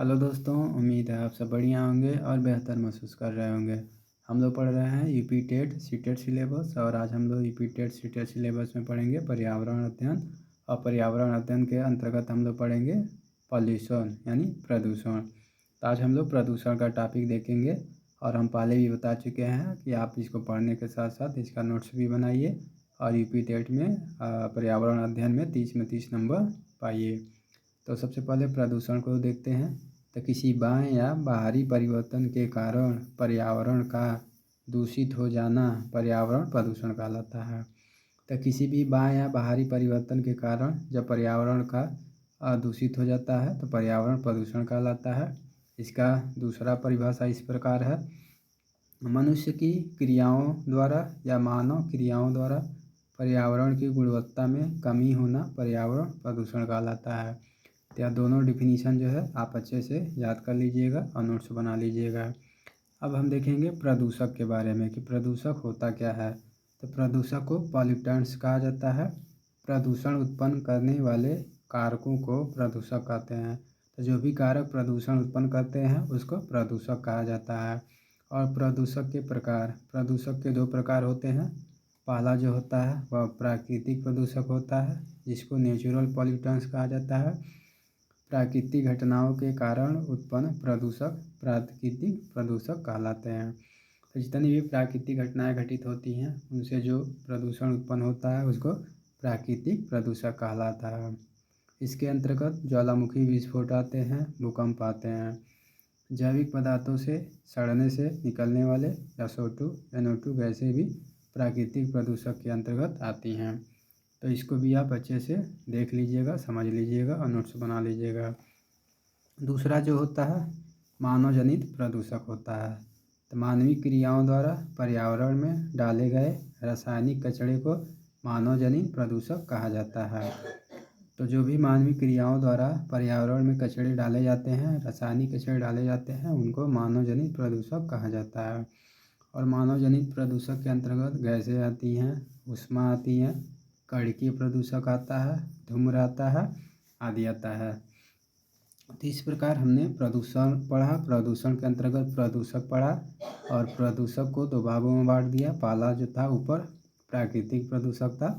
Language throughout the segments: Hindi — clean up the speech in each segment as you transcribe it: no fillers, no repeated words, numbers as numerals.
हेलो दोस्तों, उम्मीद है आप सब बढ़िया होंगे और बेहतर महसूस कर रहे होंगे। हम लोग पढ़ रहे हैं यूपी टेट सीटेट सिलेबस और आज हम लोग यूपी टेट सीटेट सिलेबस में पढ़ेंगे पर्यावरण अध्ययन। और पर्यावरण अध्ययन के अंतर्गत हम लोग पढ़ेंगे पॉल्यूशन यानी प्रदूषण। तो आज हम लोग प्रदूषण का टॉपिक देखेंगे और हम पहले भी बता चुके हैं कि आप इसको पढ़ने के साथ साथ इसका नोट्स भी बनाइए और यूपी टेट में पर्यावरण अध्ययन में 30 में 30 नंबर पाइए। तो सबसे पहले प्रदूषण को देखते हैं। तो किसी बाह्य या बाहरी परिवर्तन के कारण पर्यावरण का दूषित हो जाना पर्यावरण प्रदूषण कहलाता है। तो किसी भी बाह्य या बाहरी परिवर्तन के कारण जब पर्यावरण का दूषित हो जाता है तो पर्यावरण प्रदूषण कहलाता है। इसका दूसरा परिभाषा इस प्रकार है: मनुष्य की क्रियाओं द्वारा या मानव क्रियाओं द्वारा पर्यावरण की गुणवत्ता में कमी होना पर्यावरण प्रदूषण कहलाता है। तो यह दोनों डिफिनीशन जो है आप अच्छे से याद कर लीजिएगा और नोट्स बना लीजिएगा। अब हम देखेंगे प्रदूषक के बारे में कि प्रदूषक होता क्या है। तो प्रदूषक को पॉल्यूटेंट्स कहा जाता है। प्रदूषण उत्पन्न करने वाले कारकों को प्रदूषक कहते हैं। तो जो भी कारक प्रदूषण उत्पन्न करते हैं उसको प्रदूषक कहा जाता है। और प्रदूषक के प्रकार, प्रदूषक के दो प्रकार होते हैं। पहला जो होता है वह प्राकृतिक प्रदूषक होता है जिसको नेचुरल पॉल्यूटेंट्स कहा जाता है। प्राकृतिक घटनाओं के कारण उत्पन्न प्रदूषक प्राकृतिक प्रदूषक कहलाते हैं। तो जितनी भी प्राकृतिक घटनाएं घटित होती हैं उनसे जो प्रदूषण उत्पन्न होता है उसको प्राकृतिक प्रदूषक कहलाता है। इसके अंतर्गत ज्वालामुखी विस्फोट आते हैं, भूकंप आते हैं। जैविक पदार्थों से सड़ने से निकलने वाले SO2 NO2 गैसें भी प्राकृतिक प्रदूषक के अंतर्गत आती हैं। तो इसको भी आप अच्छे से देख लीजिएगा, समझ लीजिएगा और नोट्स बना लीजिएगा। दूसरा जो होता है मानव जनित प्रदूषक होता है। तो मानवीय क्रियाओं द्वारा पर्यावरण में डाले गए रासायनिक कचरे को मानव जनित प्रदूषक कहा जाता है। तो जो भी मानवीय क्रियाओं द्वारा पर्यावरण में कचरे डाले जाते हैं, रासायनिक कचरे डाले जाते हैं, उनको मानव जनित प्रदूषक कहा जाता है। और मानव जनित प्रदूषक के अंतर्गत गैसें आती हैं, ऊष्मा आती हैं, कणकीय प्रदूषक आता है, धूम्र आता है, आदि आता है। तो इस प्रकार हमने प्रदूषण पढ़ा। प्रदूषण के अंतर्गत प्रदूषक पढ़ा और प्रदूषक को दो भागों में बांट दिया। पहला जो था ऊपर प्राकृतिक प्रदूषक था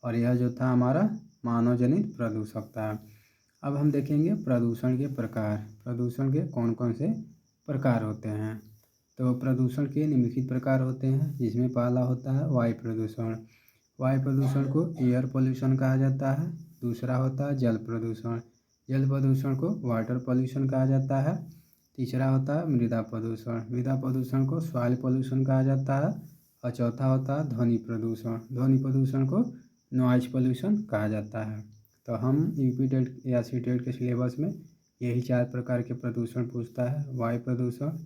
और यह जो था हमारा मानव जनित प्रदूषक था। अब हम देखेंगे प्रदूषण के प्रकार। प्रदूषण के कौन कौन से प्रकार होते हैं। तो प्रदूषण के निम्नलिखित प्रकार होते हैं जिसमें पहला होता है वायु प्रदूषण। वायु प्रदूषण को एयर पोल्यूशन कहा जाता है। दूसरा होता है जल प्रदूषण। जल प्रदूषण को वाटर पोल्यूशन कहा जाता है। तीसरा होता है मृदा प्रदूषण। मृदा प्रदूषण को सॉइल पोल्यूशन कहा जाता है। और चौथा होता है ध्वनि प्रदूषण। ध्वनि प्रदूषण को नॉइज पोल्यूशन कहा जाता है। तो हम यूपी टेट या सी टेट के सिलेबस में यही 4 प्रकार के प्रदूषण पूछता है: वायु प्रदूषण,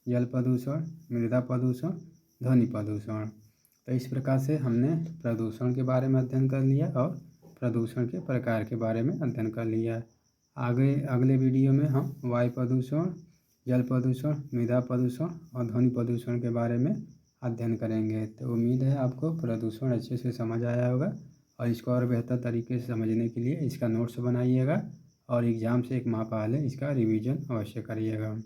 जल प्रदूषण, मृदा प्रदूषण, ध्वनि प्रदूषण। तो इस प्रकार से हमने प्रदूषण के बारे में अध्ययन कर लिया और प्रदूषण के प्रकार के बारे में अध्ययन कर लिया। आगे अगले वीडियो में हम वायु प्रदूषण, जल प्रदूषण, मृदा प्रदूषण और ध्वनि प्रदूषण के बारे में अध्ययन करेंगे। तो उम्मीद है आपको प्रदूषण अच्छे से समझ आया होगा और इसको और बेहतर तरीके से समझने के लिए इसका नोट्स बनाइएगा और एग्ज़ाम से 1 माह पहले इसका रिवीजन अवश्य करिएगा।